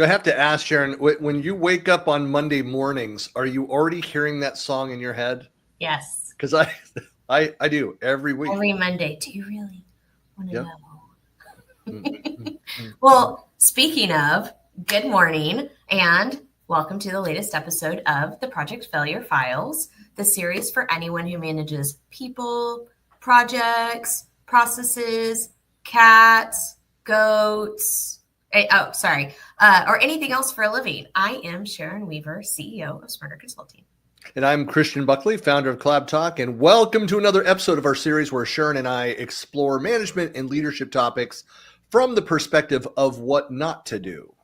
I have to ask, Sharon, when you wake up on Monday mornings, are you already hearing that song in your head? Yes. Because I do every week. Every Monday. Do you really want to Yep. know? Well, speaking of, good morning and welcome to the latest episode of the Project Failure Files, the series for anyone who manages people, projects, processes, cats, goats, or anything else for a living. I am Sharon Weaver, CEO of Smarter Consulting. And I'm Christian Buckley, founder of Collab Talk, and welcome to another episode of our series where Sharon and I explore management and leadership topics from the perspective of what not to do.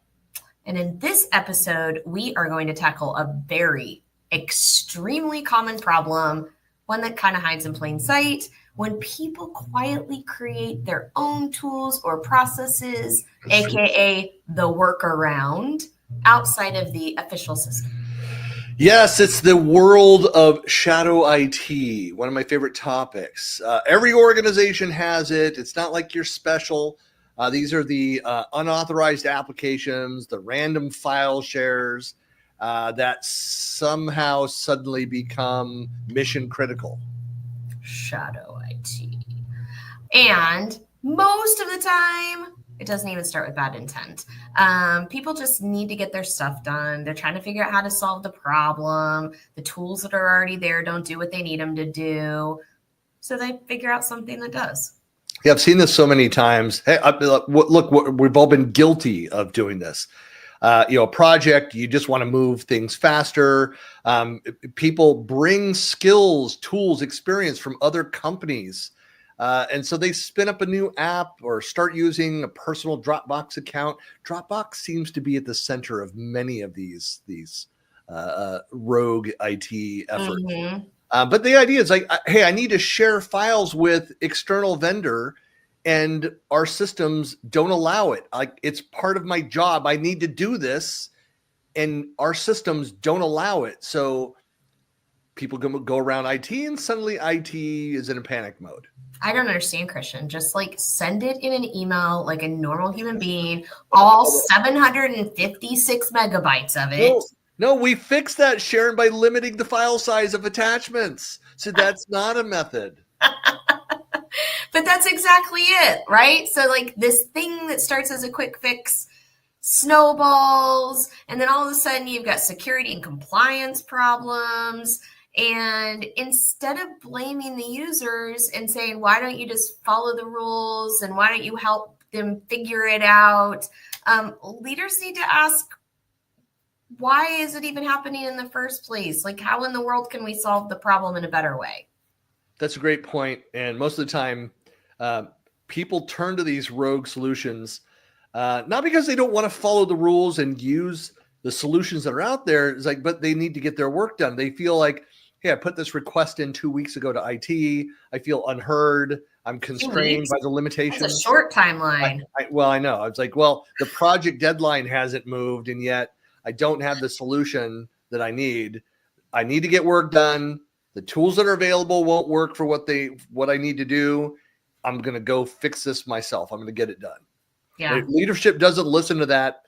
And in this episode, we are going to tackle a very extremely common problem, one that kind of hides in plain sight, when people quietly create their own tools or processes, aka the workaround, outside of the official system. Yes, it's the world of shadow IT, one of my favorite topics. Every organization has it. It's not like you're special. These are the unauthorized applications, the random file shares that somehow suddenly become mission critical. Shadow IT. And most of the time, it doesn't even start with bad intent. People just need to get their stuff done. They're trying to figure out how to solve the problem. The tools that are already there don't do what they need them to do. So they figure out something that does. Yeah, I've seen this so many times. Hey, look, we've all been guilty of doing this. A project, you just want to move things faster. People bring skills, tools, experience from other companies. And so they spin up a new app or start using a personal Dropbox account. Dropbox seems to be at the center of many of these rogue IT efforts. Mm-hmm. But the idea is like, hey, I need to share files with external vendor, and our systems don't allow it. Like, it's part of my job. I need to do this, and our systems don't allow it. So people go around IT, and suddenly IT is in a panic mode. I don't understand, Christian. Just like send it in an email like a normal human being, all 756 megabytes of it. No, we fixed that, Sharon, by limiting the file size of attachments. So that's not a method. But that's exactly it, right? So like this thing that starts as a quick fix snowballs, and then all of a sudden you've got security and compliance problems. And instead of blaming the users and saying, why don't you just follow the rules and why don't you help them figure it out? Leaders need to ask, why is it even happening in the first place? Like, how in the world can we solve the problem in a better way? That's a great point. And most of the time, people turn to these rogue solutions, not because they don't want to follow the rules and use the solutions that are out there. It's like, but they need to get their work done. They feel like, hey, I put this request in 2 weeks ago to IT. I feel unheard. I'm constrained by the limitations. That's a short timeline. I know. I was like, well, the project deadline hasn't moved, and yet I don't have the solution that I need. I need to get work done. The tools that are available won't work for what I need to do. I'm going to go fix this myself. I'm going to get it done. Yeah. Leadership doesn't listen to that.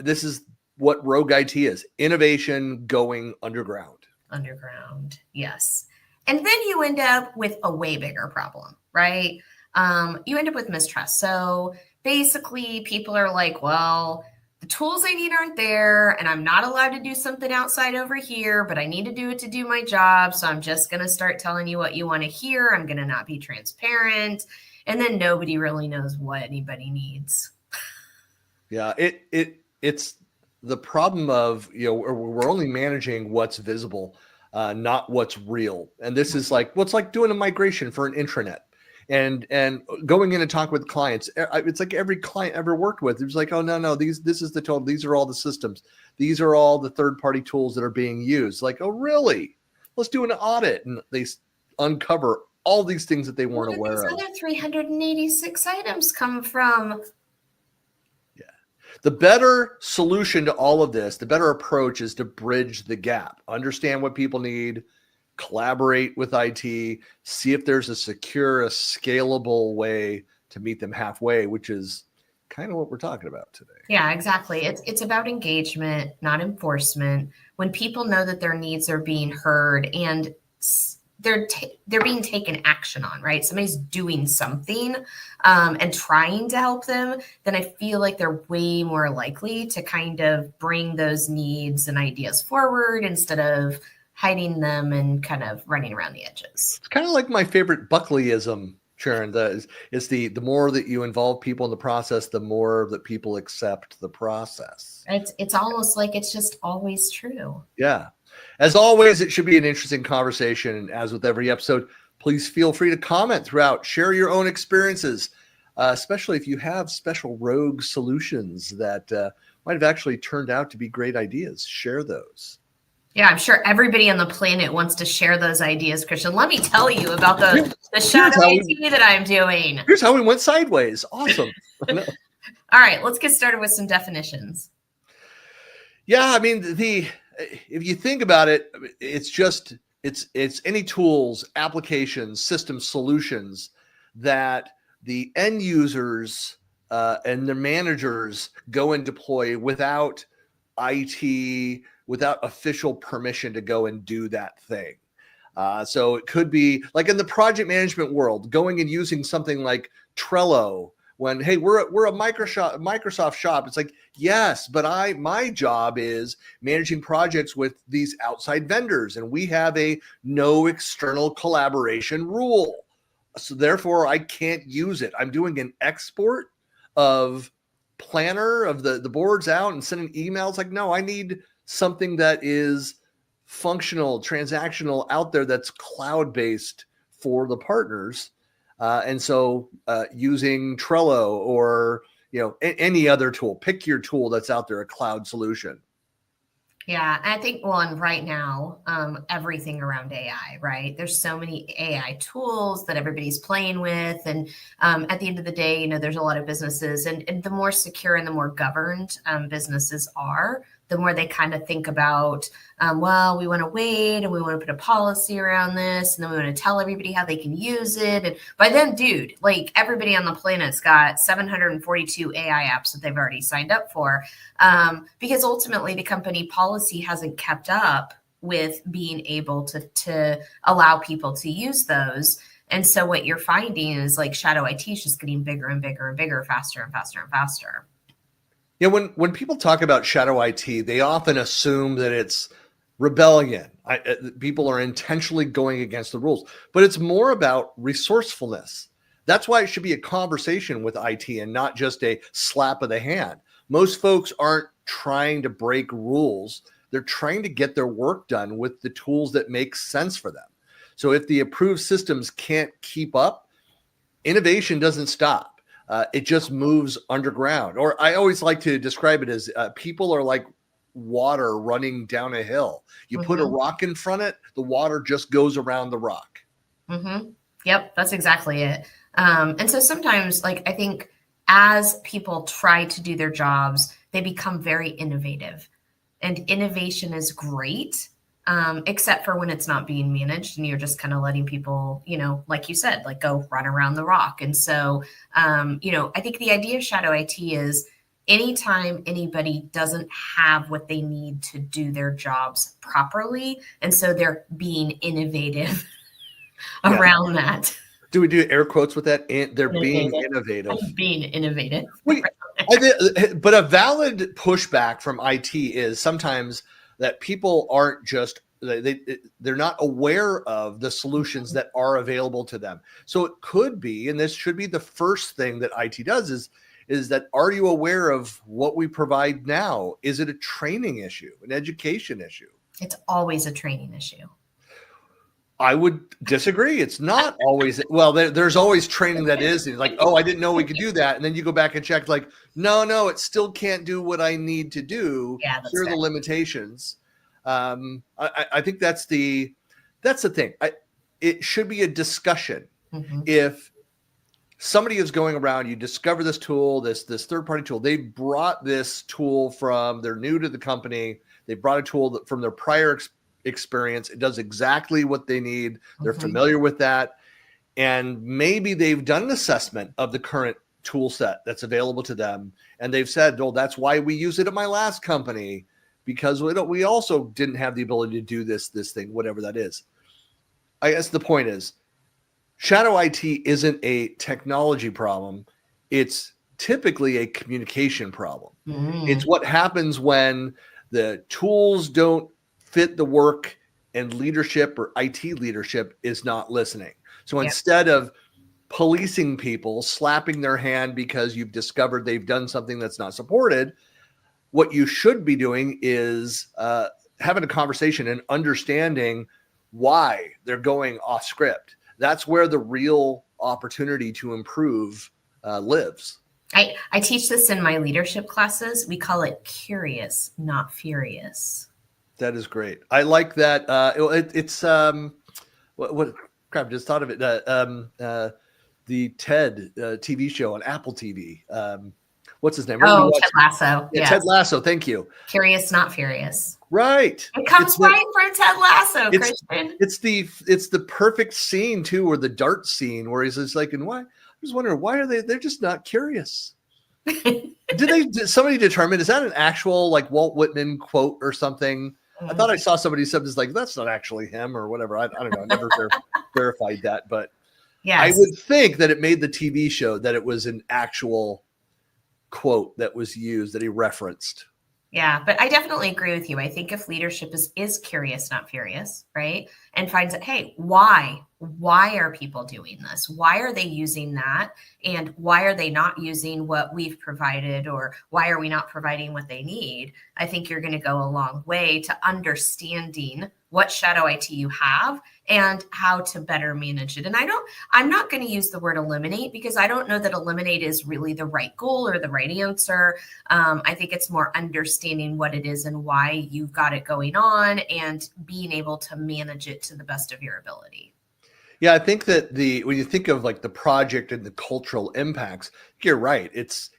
This is what rogue IT is. Innovation going underground. Underground. Yes. And then you end up with a way bigger problem, right? You end up with mistrust. So basically people are like, well, the tools I need aren't there, and I'm not allowed to do something outside over here, but I need to do it to do my job. So I'm just going to start telling you what you want to hear. I'm going to not be transparent. And then nobody really knows what anybody needs. Yeah, it's the problem of, we're only managing what's visible, not what's real. And this is like, what's like doing a migration for an intranet. And going in and talk with clients, it's like every client ever worked with, it was like, oh, no, this is the total. These are all the systems. These are all the third-party tools that are being used. Like, oh, really? Let's do an audit. And they uncover all these things that they weren't aware of. Where did these other 386 items come from? Yeah. The better solution to all of this, the better approach is to bridge the gap, understand what people need, collaborate with IT, see if there's a secure, a scalable way to meet them halfway, which is kind of what we're talking about today. Yeah, exactly. It's about engagement, not enforcement. When people know that their needs are being heard and they're being taken action on, right? Somebody's doing something and trying to help them, then I feel like they're way more likely to kind of bring those needs and ideas forward instead of hiding them and kind of running around the edges. It's kind of like my favorite Buckleyism, Sharon. Is the more that you involve people in the process, the more that people accept the process. It's almost like it's just always true. Yeah. As always, it should be an interesting conversation. And as with every episode, please feel free to comment throughout. Share your own experiences, especially if you have special rogue solutions that might have actually turned out to be great ideas. Share those. Yeah, I'm sure everybody on the planet wants to share those ideas, Christian. Let me tell you about the shadow IT that I'm doing. Here's how we went sideways. Awesome. All right, let's get started with some definitions. Yeah, I mean, if you think about it, it's any tools, applications, system solutions that the end users and the managers go and deploy without IT, without official permission to go and do that thing. So it could be like in the project management world, going and using something like Trello. When, hey, we're a Microsoft shop. It's like, yes, but my job is managing projects with these outside vendors, and we have a no external collaboration rule. So therefore, I can't use it. I'm doing an export of planner of the boards out and sending emails. Like, no, I need something that is functional, transactional out there that's cloud-based for the partners. And so using Trello or, any other tool, pick your tool that's out there, a cloud solution. Yeah, I think one right now, everything around AI, right? There's so many AI tools that everybody's playing with. And at the end of the day, there's a lot of businesses and the more secure and the more governed businesses are, the more they kind of think about, well, we want to wait and we want to put a policy around this. And then we want to tell everybody how they can use it. And by then, dude, like everybody on the planet's got 742 AI apps that they've already signed up for. Because ultimately the company policy hasn't kept up with being able to allow people to use those. And so what you're finding is like shadow IT is just getting bigger and bigger and bigger, faster and faster and faster. Yeah, when people talk about shadow IT, they often assume that it's rebellion. People are intentionally going against the rules, but it's more about resourcefulness. That's why it should be a conversation with IT and not just a slap of the hand. Most folks aren't trying to break rules. They're trying to get their work done with the tools that make sense for them. So if the approved systems can't keep up, innovation doesn't stop. It just moves underground. Or I always like to describe it as people are like water running down a hill. You put a rock in front of it, the water just goes around the rock. Yep, that's exactly it. And so sometimes, like, I think as people try to do their jobs, they become very innovative. And innovation is great, except for when it's not being managed and you're just kind of letting people, like you said, like go run around the rock. And so, I think the idea of shadow IT is anytime anybody doesn't have what they need to do their jobs properly, and so they're being innovative around that. Do we do air quotes with that? They're being innovative. Being innovative. But a valid pushback from IT is sometimes that people aren't just they're not aware of the solutions that are available to them. So it could be, and this should be the first thing that IT does is that, are you aware of what we provide now? Is it a training issue, an education issue? It's always a training issue. I would disagree. It's not always. Well, there's always training that is like, oh, I didn't know we could do that. And then you go back and check like, no, it still can't do what I need to do. Yeah, Here are the limitations. I think that's the thing. It should be a discussion. If somebody is going around, you discover this tool, this third-party tool, they brought this tool they're new to the company. They brought a tool from their prior experience. It does exactly what they need. They're familiar with that. And maybe they've done an assessment of the current tool set that's available to them. And they've said, oh, that's why we use it at my last company, because we also didn't have the ability to do this thing, whatever that is. I guess the point is, shadow IT isn't a technology problem. It's typically a communication problem. It's what happens when the tools don't fit the work and leadership or IT leadership is not listening. So instead of policing people, slapping their hand because you've discovered they've done something that's not supported, what you should be doing is having a conversation and understanding why they're going off script. That's where the real opportunity to improve lives. I teach this in my leadership classes. We call it curious, not furious. That is great. I like that. It's what crap? Just thought of it. The TED TV show on Apple TV. What's his name? Oh, Ted Lasso. Yeah, yes. Ted Lasso. Thank you. Curious, not furious. Right. It comes right from Ted Lasso, Christian. It's the perfect scene too, or the dart scene where he's just like, and why? I was wondering, why are they're just not curious? Did somebody determine, is that an actual like Walt Whitman quote or something? I thought I saw somebody said this, like, that's not actually him or whatever. I don't know. I never verified that, but yes. I would think that it made the TV show that it was an actual quote that was used, that he referenced. Yeah, but I definitely agree with you. I think if leadership is curious, not furious, right? And finds that, hey, why are people doing this? Why are they using that? And why are they not using what we've provided, or why are we not providing what they need? I think you're going to go a long way to understanding what shadow IT you have and how to better manage it. And I'm not going to use the word eliminate, because I don't know that eliminate is really the right goal or the right answer. I think it's more understanding what it is and why you've got it going on and being able to manage it to the best of your ability. Yeah, I think that when you think of like the project and the cultural impacts, you're right. Is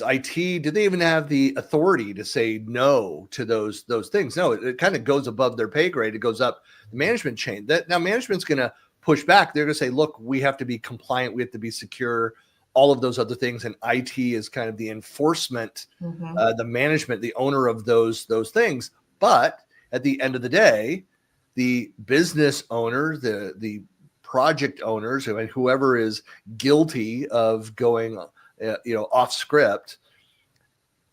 IT, do they even have the authority to say no to those things? No, it kind of goes above their pay grade. It goes up the management chain. That now management's going to push back. They're going to say, look, we have to be compliant. We have to be secure, all of those other things. And IT is kind of the enforcement, the management, the owner of those things. But at the end of the day, the business owner, the project owners, whoever is guilty of going off script,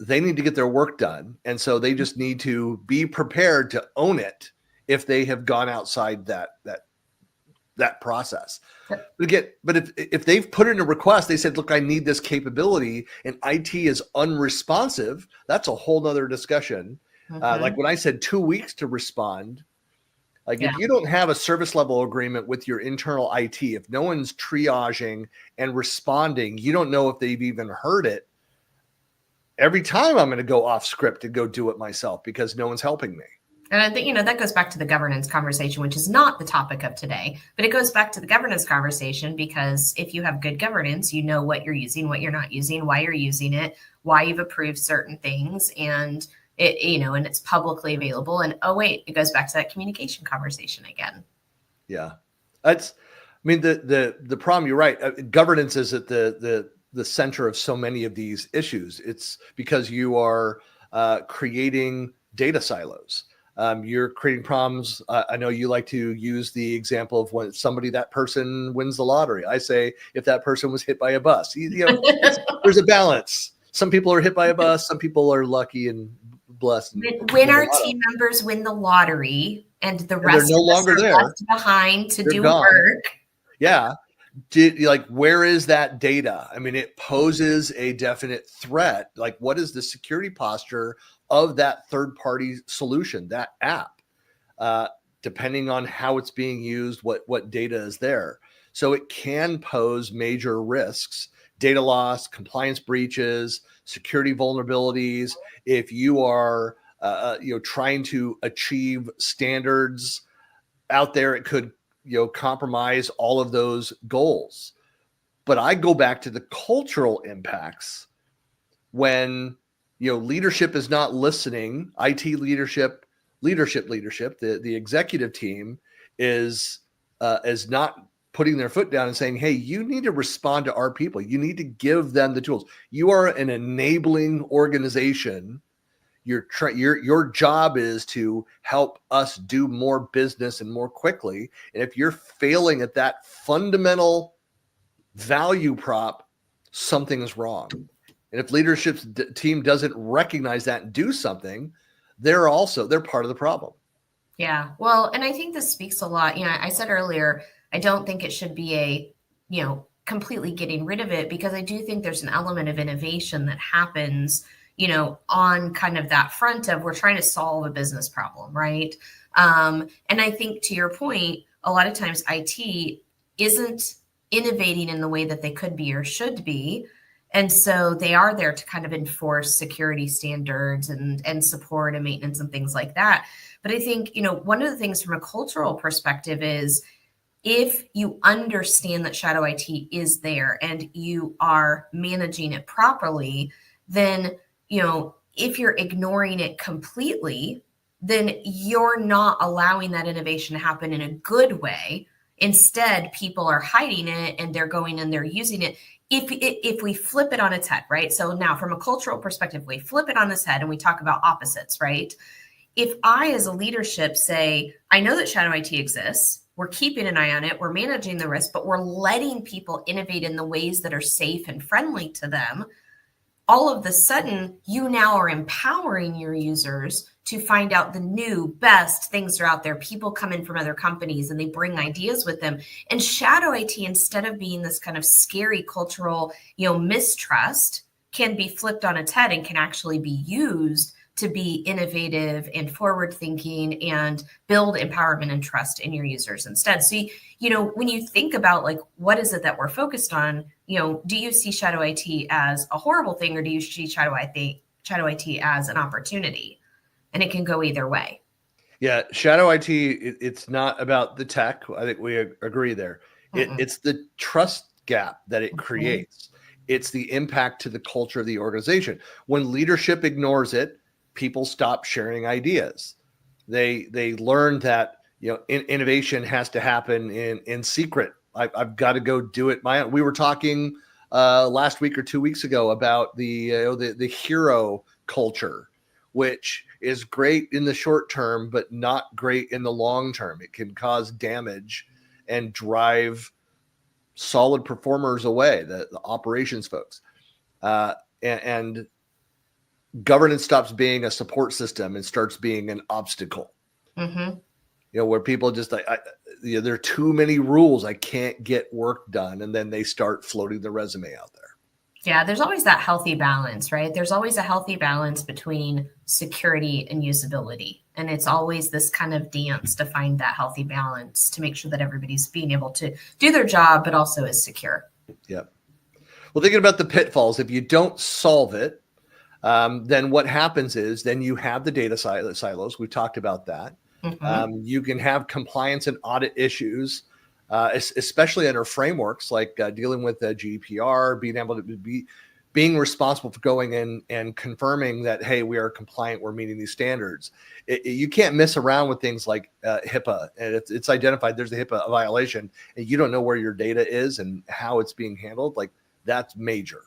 they need to get their work done. And so they just need to be prepared to own it if they have gone outside that process. But if they've put in a request, they said, look, I need this capability, and IT is unresponsive, that's a whole nother discussion. Like when I said 2 weeks to respond, like if you don't have a service level agreement with your internal IT, if no one's triaging and responding, you don't know if they've even heard it. Every time I'm going to go off script and go do it myself because no one's helping me. And I think, that goes back to the governance conversation, which is not the topic of today, but it goes back to the governance conversation, because if you have good governance, you know what you're using, what you're not using, why you're using it, why you've approved certain things, and and it's publicly available. And it goes back to that communication conversation again. Yeah. The problem, you're right. Governance is at the center of so many of these issues. It's because you are creating data silos. You're creating problems. I know you like to use the example of when that person wins the lottery. I say, if that person was hit by a bus, there's a balance. Some people are hit by a bus. Some people are lucky and blessed. When our team members win the lottery and the rest they're no longer there, left behind to do work. Yeah. Where is that data? I mean, it poses a definite threat. Like, what is the security posture of that third-party solution, that app? Depending on how it's being used, what data is there. So it can pose major risks, data loss, compliance breaches, security vulnerabilities. If you are, trying to achieve standards out there, it could, compromise all of those goals. But I go back to the cultural impacts when, leadership is not listening. IT leadership, the executive team is not putting their foot down and saying, hey, you need to respond to our people. You need to give them the tools. You are an enabling organization. Your job is to help us do more business and more quickly. And if you're failing at that fundamental value prop, something is wrong. And if leadership's team doesn't recognize that and do something, they're part of the problem. Yeah. Well, and I think this speaks a lot. I said earlier, I don't think it should be completely getting rid of it, because I do think there's an element of innovation that happens, on kind of that front of we're trying to solve a business problem, right? And I think, to your point, a lot of times IT isn't innovating in the way that they could be or should be. And so they are there to kind of enforce security standards and support and maintenance and things like that. But I think, one of the things from a cultural perspective is, if you understand that shadow IT is there and you are managing it properly, then, if you're ignoring it completely, then you're not allowing that innovation to happen in a good way. Instead, people are hiding it and they're going and they're using it. If we flip it on its head, right? So now from a cultural perspective, we flip it on its head and we talk about opposites, right? If I, as a leadership, say, I know that shadow IT exists, we're keeping an eye on it, we're managing the risk, but we're letting people innovate in the ways that are safe and friendly to them, all of a sudden, you now are empowering your users to find out the new, best things that are out there. People come in from other companies and they bring ideas with them. And shadow IT, instead of being this kind of scary cultural, mistrust, can be flipped on its head and can actually be used to be innovative and forward thinking and build empowerment and trust in your users instead. So, when you think about like, what is it that we're focused on, do you see shadow IT as a horrible thing, or do you see shadow IT as an opportunity? And it can go either way. Yeah. Shadow IT, it's not about the tech. I think we agree there. It's the trust gap that it creates. It's the impact to the culture of the organization. When leadership ignores it, people stop sharing ideas. They learn that innovation has to happen in secret. I've got to go do it my own. We were talking last week or 2 weeks ago about the hero culture, which is great in the short term, but not great in the long term. It can cause damage and drive solid performers away, the operations folks, and governance stops being a support system and starts being an obstacle. Where people just there are too many rules. I can't get work done. And then they start floating the resume out there. Yeah, there's always that healthy balance, right? There's always a healthy balance between security and usability. And it's always this kind of dance to find that healthy balance to make sure that everybody's being able to do their job, but also is secure. Yep. Well, thinking about the pitfalls, if you don't solve it, then what happens is then you have the data silos. We've talked about that. You can have compliance and audit issues, especially under frameworks like dealing with GDPR, being able to being responsible for going in and confirming that, hey, we are compliant, we're meeting these standards. You can't mess around with things like HIPAA, and it's identified there's a HIPAA violation, and you don't know where your data is and how it's being handled. Like, that's major.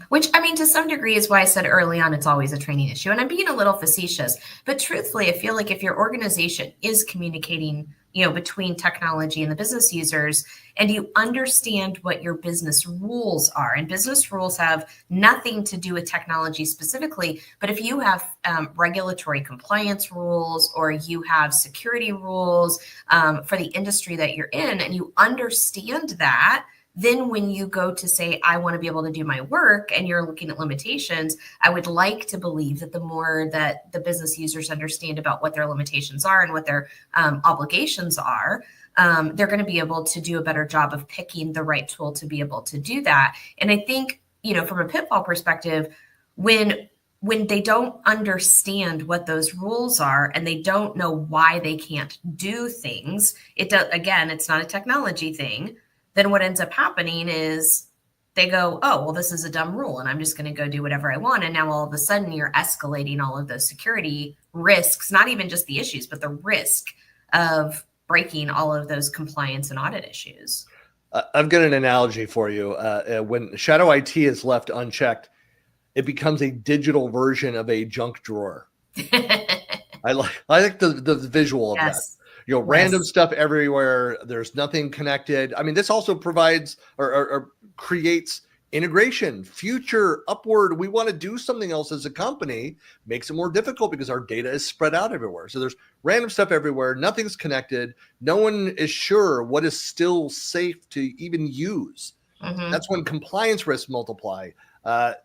Which, I mean, to some degree is why I said early on, it's always a training issue. And I'm being a little facetious, but truthfully, I feel like if your organization is communicating, between technology and the business users, and you understand what your business rules are, and business rules have nothing to do with technology specifically, but if you have regulatory compliance rules, or you have security rules for the industry that you're in, and you understand that, then when you go to say, I want to be able to do my work, and you're looking at limitations, I would like to believe that the more that the business users understand about what their limitations are and what their obligations are, they're going to be able to do a better job of picking the right tool to be able to do that. And I think, from a pitfall perspective, when they don't understand what those rules are and they don't know why they can't do things, it's not a technology thing. Then what ends up happening is they go, oh, well, this is a dumb rule and I'm just going to go do whatever I want. And now all of a sudden you're escalating all of those security risks, not even just the issues, but the risk of breaking all of those compliance and audit issues. I've got an analogy for you. When shadow IT is left unchecked, it becomes a digital version of a junk drawer. I like the visual of that. Yes. Random stuff everywhere. There's nothing connected. I mean, this also provides or creates integration, future, upward. We want to do something else as a company, makes it more difficult because our data is spread out everywhere. So there's random stuff everywhere. Nothing's connected. No one is sure what is still safe to even use. That's when compliance risks multiply.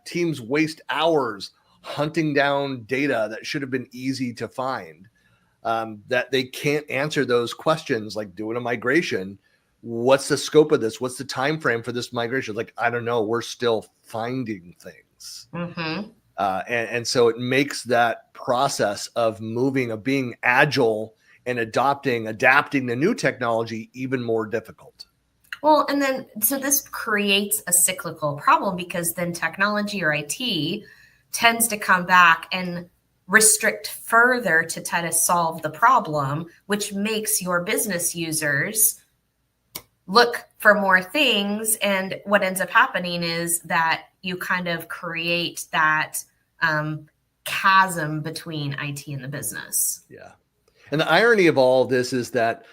Teams waste hours hunting down data that should have been easy to find, that they can't answer those questions, like doing a migration. What's the scope of this? What's the time frame for this migration? Like, I don't know. We're still finding things. And so it makes that process of moving, of being agile and adapting to new technology even more difficult. Well, and then, so this creates a cyclical problem, because then technology or IT tends to come back and restrict further to try to solve the problem, which makes your business users look for more things. And what ends up happening is that you kind of create that chasm between IT and the business. Yeah. And the irony of all of this is that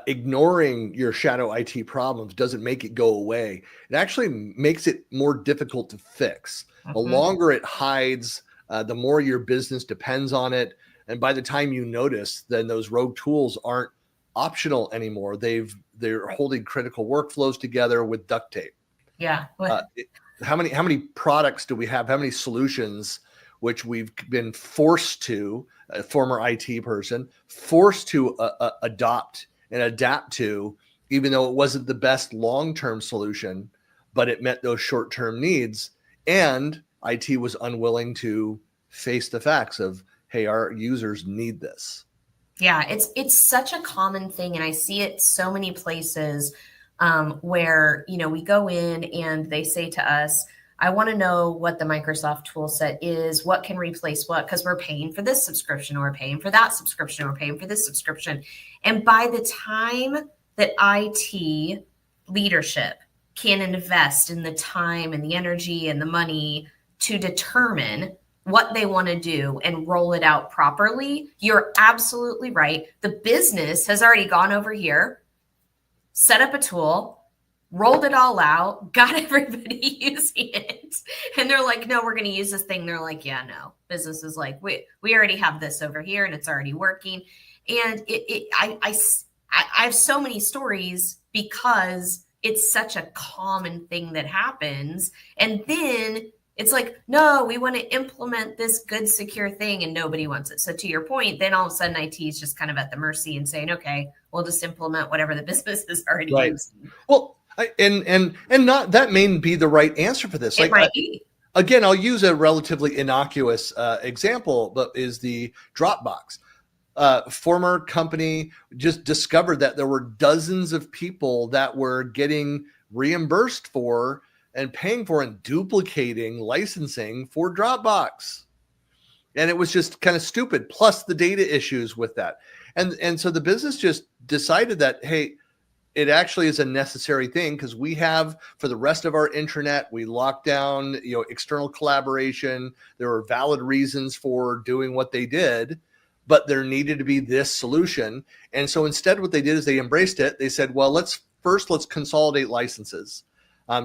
ignoring your shadow IT problems doesn't make it go away. It actually makes it more difficult to fix. The longer it hides, the more your business depends on it. And by the time you notice, then those rogue tools aren't optional anymore. They're holding critical workflows together with duct tape. Yeah. How many products do we have? How many solutions which we've been forced to, a former IT person, forced to adopt and adapt to, even though it wasn't the best long-term solution, but it met those short-term needs. And IT was unwilling to face the facts of, hey, our users need this. Yeah, it's such a common thing, and I see it so many places where, we go in and they say to us, I want to know what the Microsoft tool set is, what can replace what, because we're paying for this subscription, or we're paying for that subscription, or we're paying for this subscription. And by the time that IT leadership can invest in the time and the energy and the money to determine what they want to do and roll it out properly, you're absolutely right. The business has already gone over here, set up a tool, rolled it all out, got everybody using it. And they're like, no, we're going to use this thing. They're like, yeah, no. Business is like, we already have this over here and it's already working. And I have so many stories because it's such a common thing that happens. And then it's like, no, we want to implement this good, secure thing, and nobody wants it. So to your point, then all of a sudden IT is just kind of at the mercy and saying, okay, we'll just implement whatever the business is already using. Well, and not that may be the right answer for this. It might be. Again, I'll use a relatively innocuous example, but is the Dropbox. Former company just discovered that there were dozens of people that were getting reimbursed for and paying for and duplicating licensing for Dropbox. And it was just kind of stupid, plus the data issues with that. And so the business just decided that, hey, it actually is a necessary thing, because we have, for the rest of our intranet, we locked down, external collaboration. There were valid reasons for doing what they did, but there needed to be this solution. And so instead what they did is they embraced it. They said, well, let's consolidate licenses.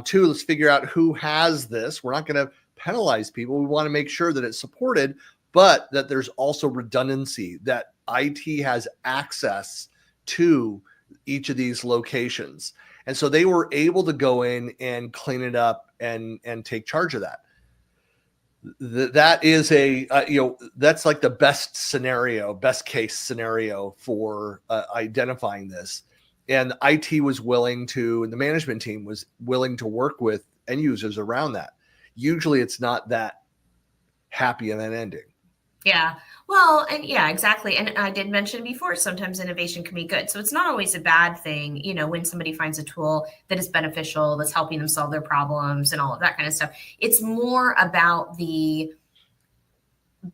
2, let's figure out who has this. We're not going to penalize people. We want to make sure that it's supported, but that there's also redundancy, that IT has access to each of these locations. And so they were able to go in and clean it up and take charge of that. That is that's like the best case scenario for identifying this. And IT was willing to, and the management team was willing to work with end users around that. Usually it's not that happy of an ending. Yeah. Well, and yeah, exactly. And I did mention before, sometimes innovation can be good. So it's not always a bad thing, when somebody finds a tool that is beneficial, that's helping them solve their problems and all of that kind of stuff. It's more about the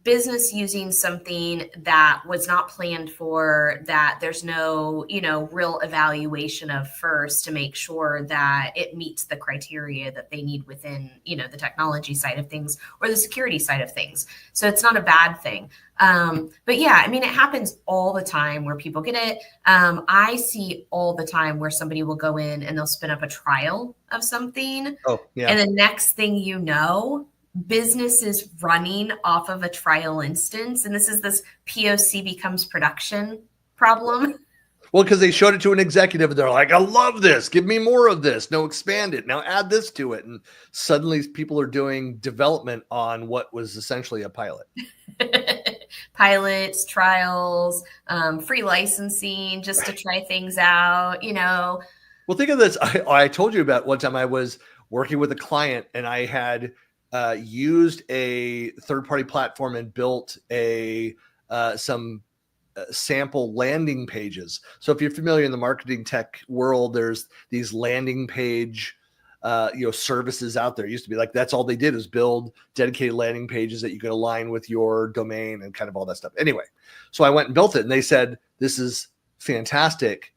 business using something that was not planned for, that there's no, real evaluation of first to make sure that it meets the criteria that they need within, the technology side of things or the security side of things. So it's not a bad thing. But yeah, I mean, it happens all the time where people get it. I see all the time where somebody will go in and they'll spin up a trial of something. Oh, yeah. And the next thing you know, business is running off of a trial instance. And this is this POC becomes production problem. Well, because they showed it to an executive and they're like, I love this. Give me more of this. No, expand it. Now add this to it. And suddenly people are doing development on what was essentially a pilot. Pilots, trials, free licensing just to try things out, Well, think of this. I told you about one time I was working with a client and I had used a third-party platform and built some sample landing pages. So if you're familiar in the marketing tech world, there's these landing page services out there. It used to be like that's all they did is build dedicated landing pages that you could align with your domain and kind of all that stuff. Anyway, so I went and built it and they said, this is fantastic.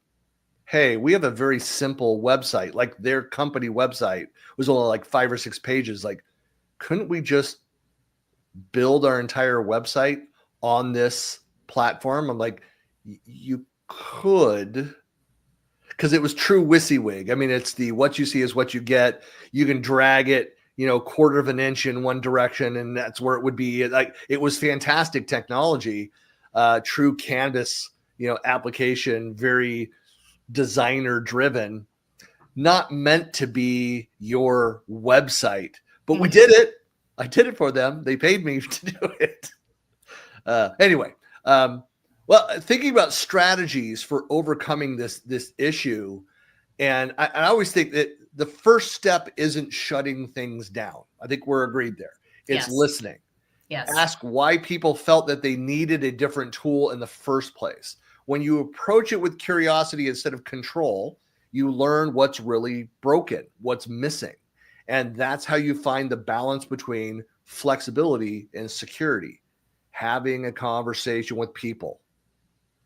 Hey, we have a very simple website. Like their company website was only like 5 or 6 pages. Like, couldn't we just build our entire website on this platform? I'm like, you could, because it was true WYSIWYG. I mean, it's the what you see is what you get. You can drag it, quarter of an inch in one direction, and that's where it would be. Like it was fantastic technology, true Canvas, application, very designer driven, not meant to be your website. But we did it. I did it for them. They paid me to do it. Anyway, well, thinking about strategies for overcoming this issue, and I always think that the first step isn't shutting things down. I think we're agreed there. It's listening. Yes. Ask why people felt that they needed a different tool in the first place. When you approach it with curiosity instead of control, you learn what's really broken, what's missing. And that's how you find the balance between flexibility and security, having a conversation with people.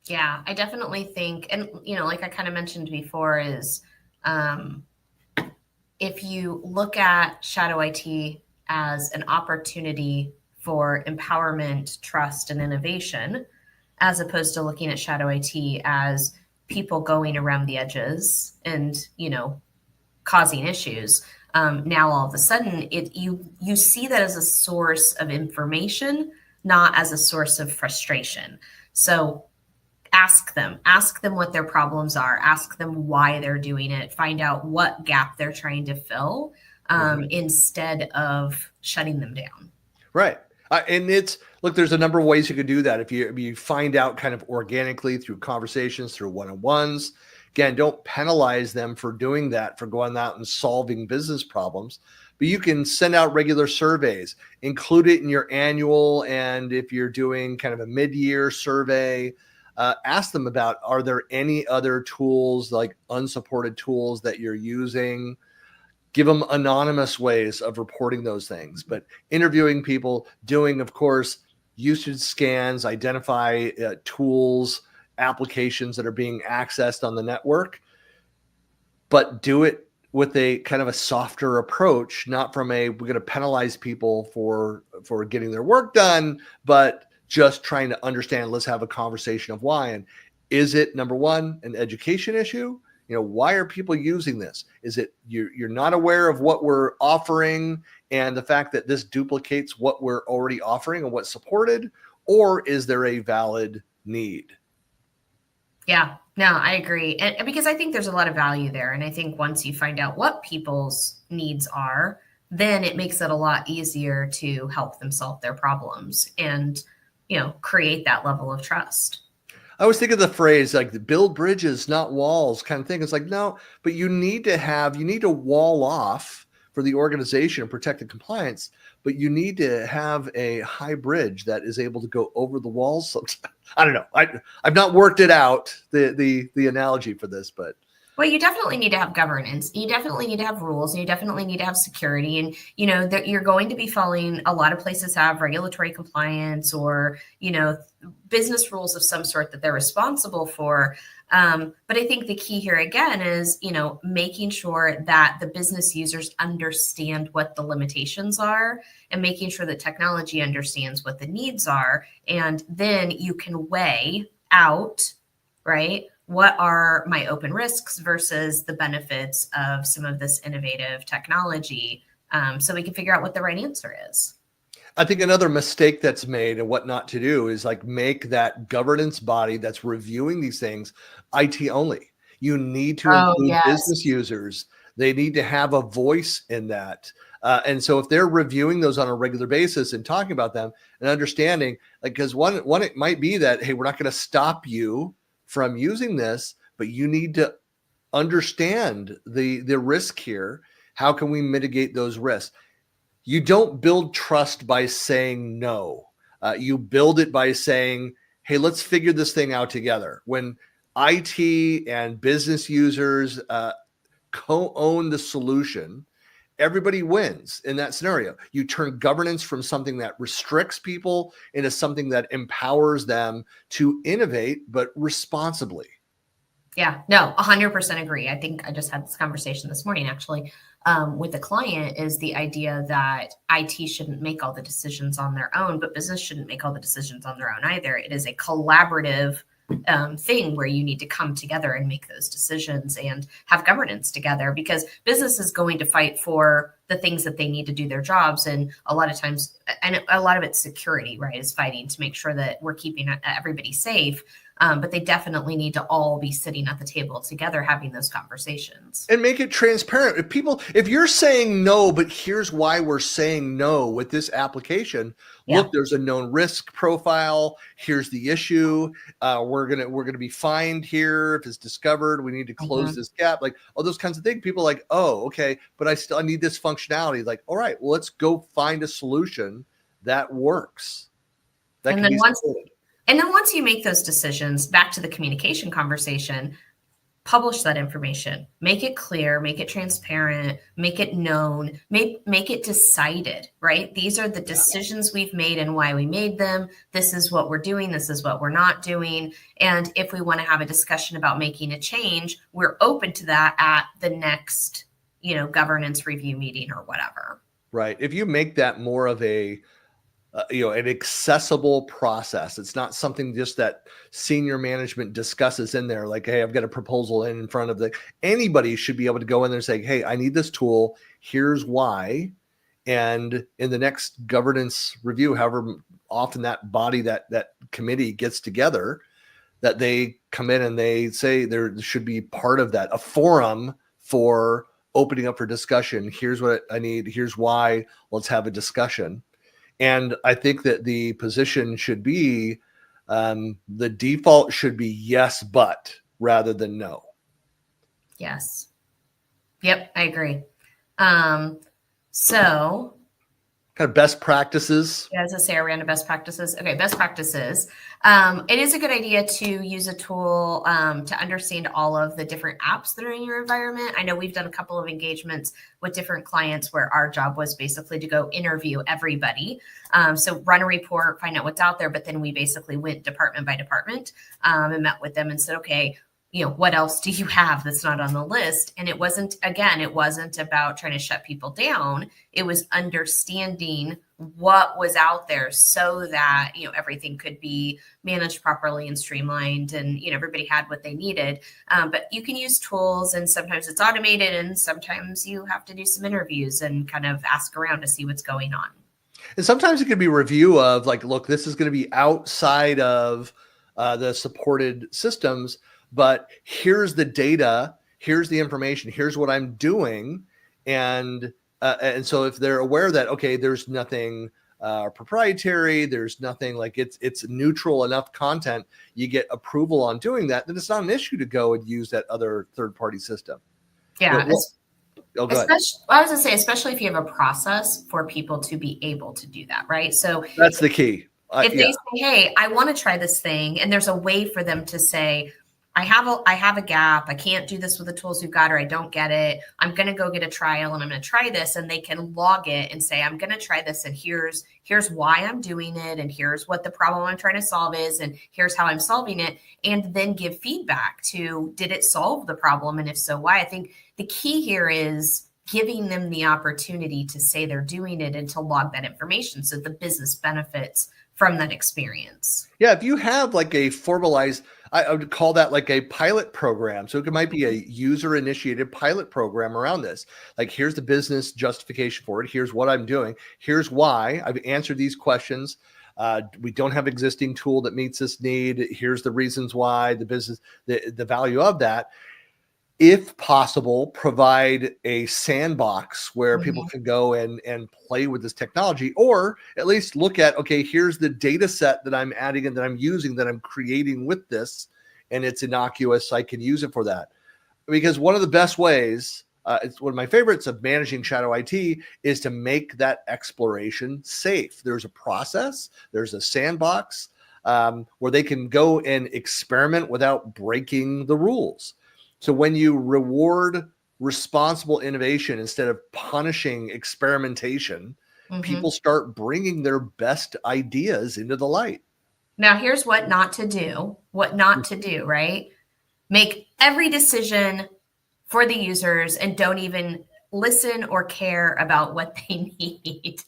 Yeah, I definitely think, and like I kind of mentioned before, is if you look at Shadow IT as an opportunity for empowerment, trust, and innovation, as opposed to looking at Shadow IT as people going around the edges and, causing issues. Now all of a sudden you see that as a source of information, not as a source of frustration. So ask them what their problems are, ask them why they're doing it, find out what gap they're trying to fill, instead of shutting them down. Right. And there's a number of ways you could do that. If you find out kind of organically through conversations, through one-on-ones. Again, don't penalize them for doing that, for going out and solving business problems. But you can send out regular surveys, include it in your annual. And if you're doing kind of a mid-year survey, ask them about, are there any other tools, like unsupported tools that you're using? Give them anonymous ways of reporting those things. But interviewing people, doing, of course, usage scans, identify tools, applications that are being accessed on the network, but do it with a kind of a softer approach, not from we're going to penalize people for getting their work done, but just trying to understand, let's have a conversation of why. And is it, number one, an education issue? Why are people using this? Is it you're not aware of what we're offering and the fact that this duplicates what we're already offering and what's supported? Or is there a valid need? Yeah, no, I agree. And because I think there's a lot of value there. And I think once you find out what people's needs are, then it makes it a lot easier to help them solve their problems and, create that level of trust. I always think of the phrase like build bridges, not walls kind of thing. It's like, no, but you need to wall off for the organization and protect the compliance, but you need to have a high bridge that is able to go over the walls. I don't know. I've not worked it out, the analogy for this, but Well, you definitely need to have governance. You definitely need to have rules, and you definitely need to have security. And that you're going to be following. A lot of places have regulatory compliance or business rules of some sort that they're responsible for. But I think the key here again is making sure that the business users understand what the limitations are, and making sure that technology understands what the needs are, and then you can weigh out, right? What are my open risks versus the benefits of some of this innovative technology, so we can figure out what the right answer is. I think another mistake that's made and what not to do is like make that governance body that's reviewing these things IT only. You need to Oh, include yes. business users. They need to have a voice in that. And so if they're reviewing those on a regular basis and talking about them and understanding, like, because one, it might be that, hey, we're not going to stop you from using this, but you need to understand the risk here. How can we mitigate those risks? You don't build trust by saying no. You build it by saying, hey, let's figure this thing out together. When IT and business users co-own the solution, everybody wins in that scenario. You turn governance from something that restricts people into something that empowers them to innovate, but responsibly. Yeah, no, 100% agree. I think I just had this conversation this morning actually with a client, is the idea that IT shouldn't make all the decisions on their own, but business shouldn't make all the decisions on their own either. It is a collaborative thing where you need to come together and make those decisions and have governance together, because business is going to fight for the things that they need to do their jobs. And a lot of times, and a lot of it's security, right, is fighting to make sure that we're keeping everybody safe. But they definitely need to all be sitting at the table together having those conversations. And make it transparent. If you're saying no, but here's why we're saying no with this application. Yeah. Look, there's a known risk profile. Here's the issue. We're gonna be fined here if it's discovered. We need to close this gap. Like all those kinds of things. People are like, oh, okay, but I need this functionality. Like, all right, well, let's go find a solution that works. That can be supported. And then once you make those decisions, back to the communication conversation, publish that information, make it clear, make it transparent, make it known, make it decided, right? These are the decisions we've made and why we made them. This is what we're doing. This is what we're not doing. And if we want to have a discussion about making a change, we're open to that at the next, governance review meeting or whatever. Right. If you make that more of an accessible process. It's not something just that senior management discusses in there. Like, hey, I've got a proposal in front of anybody should be able to go in there and say, hey, I need this tool. Here's why. And in the next governance review, however often that body, that committee gets together, that they come in and they say there should be part of that, a forum for opening up for discussion. Here's what I need. Here's why. Let's have a discussion. And I think that the position should be, the default should be yes, but rather than no. Yes. Yep, I agree. So kind of best practices. Yeah, as I say, around best practices. Okay, best practices. It is a good idea to use a tool to understand all of the different apps that are in your environment. I know we've done a couple of engagements with different clients where our job was basically to go interview everybody. So run a report, find out what's out there, but then we basically went department by department and met with them and said, okay, what else do you have that's not on the list? And it wasn't about trying to shut people down. It was understanding what was out there so that, everything could be managed properly and streamlined and, everybody had what they needed. But you can use tools, and sometimes it's automated and sometimes you have to do some interviews and kind of ask around to see what's going on. And sometimes it could be review of like, look, this is going to be outside of the supported systems, but here's the data, here's the information, here's what I'm doing. And so if they're aware that, okay, there's nothing proprietary, there's nothing like it's neutral enough content, you get approval on doing that, then it's not an issue to go and use that other third-party system. Yeah. I was going to say, especially if you have a process for people to be able to do that, right? So that's the key. If they say, hey, I want to try this thing, and there's a way for them to say, I have a gap. I can't do this with the tools you've got, or I don't get it. I'm going to go get a trial and I'm going to try this. And they can log it and say, I'm going to try this. And here's why I'm doing it. And here's what the problem I'm trying to solve is. And here's how I'm solving it. And then give feedback to, did it solve the problem? And if so, why? I think the key here is giving them the opportunity to say they're doing it and to log that information so the business benefits from that experience. Yeah, if you have like a formalized, I would call that like a pilot program. So it might be a user initiated pilot program around this. Like, here's the business justification for it. Here's what I'm doing. Here's why I've answered these questions. We don't have existing tool that meets this need. Here's the reasons why the business, the value of that. If possible, provide a sandbox where people can go and play with this technology, or at least look at, okay, here's the data set that I'm adding and that I'm using, that I'm creating with this, and it's innocuous. I can use it for that. Because one of the best ways, it's one of my favorites of managing shadow IT, is to make that exploration safe. There's a process, there's a sandbox where they can go and experiment without breaking the rules. So when you reward responsible innovation instead of punishing experimentation, people start bringing their best ideas into the light. Now, here's what not to do. What not to do, right? Make every decision for the users and don't even listen or care about what they need.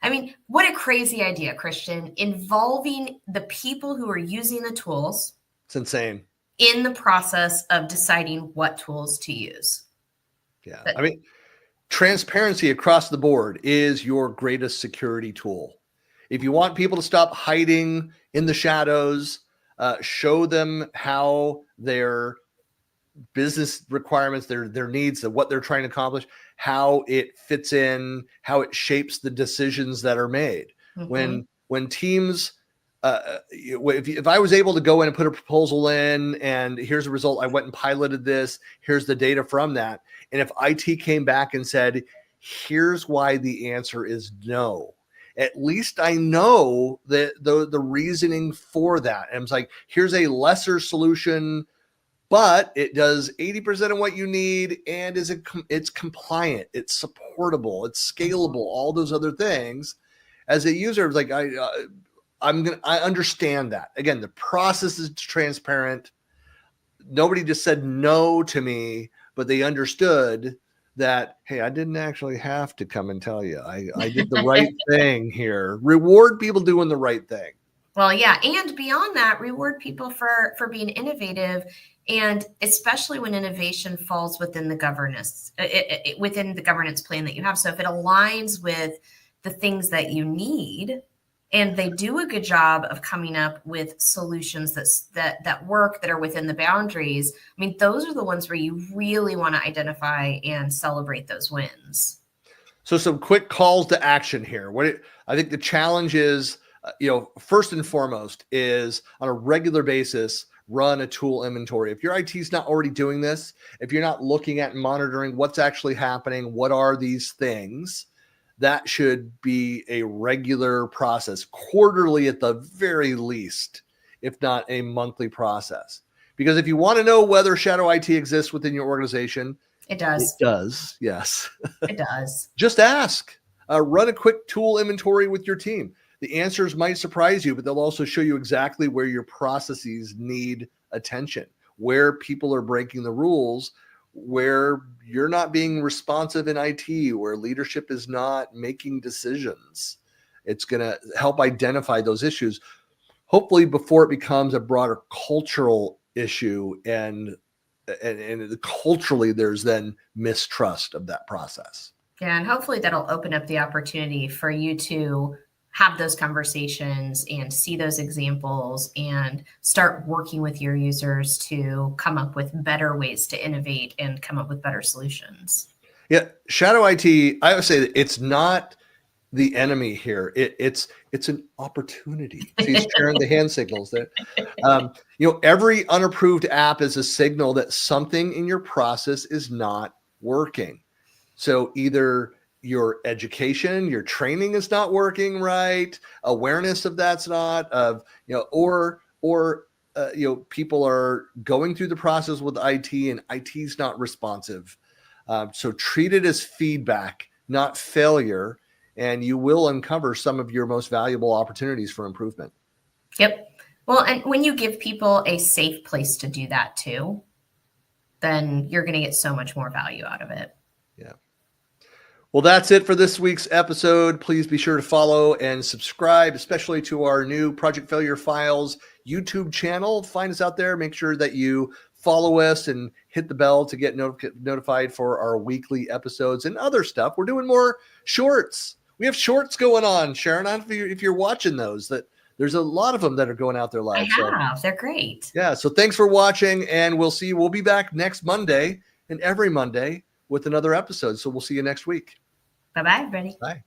I mean, what a crazy idea, Christian, involving the people who are using the tools. It's insane. In the process of deciding what tools to use. Yeah. I mean, transparency across the board is your greatest security tool. If you want people to stop hiding in the shadows, show them how their business requirements, their needs, what they're trying to accomplish, how it fits in, how it shapes the decisions that are made. When teams, if I was able to go in and put a proposal in and here's the result, I went and piloted this, here's the data from that. And if IT came back and said, here's why the answer is no, at least I know that the reasoning for that. And it's like, here's a lesser solution, but it does 80% of what you need. And it's compliant, it's supportable, it's scalable, all those other things. As a user, like I understand that. Again, the process is transparent. Nobody just said no to me, but they understood that, hey, I didn't actually have to come and tell you. I did the right thing here. Reward people doing the right thing. Well, yeah. And beyond that, reward people for being innovative. And especially when innovation falls within the governance, within the governance plan that you have. So if it aligns with the things that you need, and they do a good job of coming up with solutions that work, that are within the boundaries. I mean, those are the ones where you really want to identify and celebrate those wins. So some quick calls to action here. I think the challenge is, first and foremost is on a regular basis, run a tool inventory. If your IT is not already doing this, if you're not looking at and monitoring what's actually happening, what are these things, that should be a regular process, quarterly at the very least, if not a monthly process. Because if you want to know whether shadow IT exists within your organization, it does. It does, yes. It does. Just ask. Run a quick tool inventory with your team. The answers might surprise you, but they'll also show you exactly where your processes need attention, where people are breaking the rules, where you're not being responsive in IT, where leadership is not making decisions. It's going to help identify those issues, hopefully before it becomes a broader cultural issue and culturally there's then mistrust of that process. Yeah, and hopefully that'll open up the opportunity for you to have those conversations and see those examples and start working with your users to come up with better ways to innovate and come up with better solutions. Yeah, shadow IT, I would say that it's not the enemy here. It's an opportunity. See, Sharon, the hand signals there. Every unapproved app is a signal that something in your process is not working. So either your education, your training is not working right, awareness of that's not, or people are going through the process with IT and IT's not responsive. So treat it as feedback, not failure, and you will uncover some of your most valuable opportunities for improvement. Yep. Well, and when you give people a safe place to do that too, then you're going to get so much more value out of it. Yeah. Well, that's it for this week's episode. Please be sure to follow and subscribe, especially to our new Project Failure Files YouTube channel. Find us out there. Make sure that you follow us and hit the bell to get notified for our weekly episodes and other stuff. We're doing more shorts. We have shorts going on, Sharon. I don't know if you're watching those. That there's a lot of them that are going out there live. I have. They're great. Yeah. So thanks for watching, and we'll see you. We'll be back next Monday and every Monday with another episode. So we'll see you next week. Bye-bye, everybody. Bye.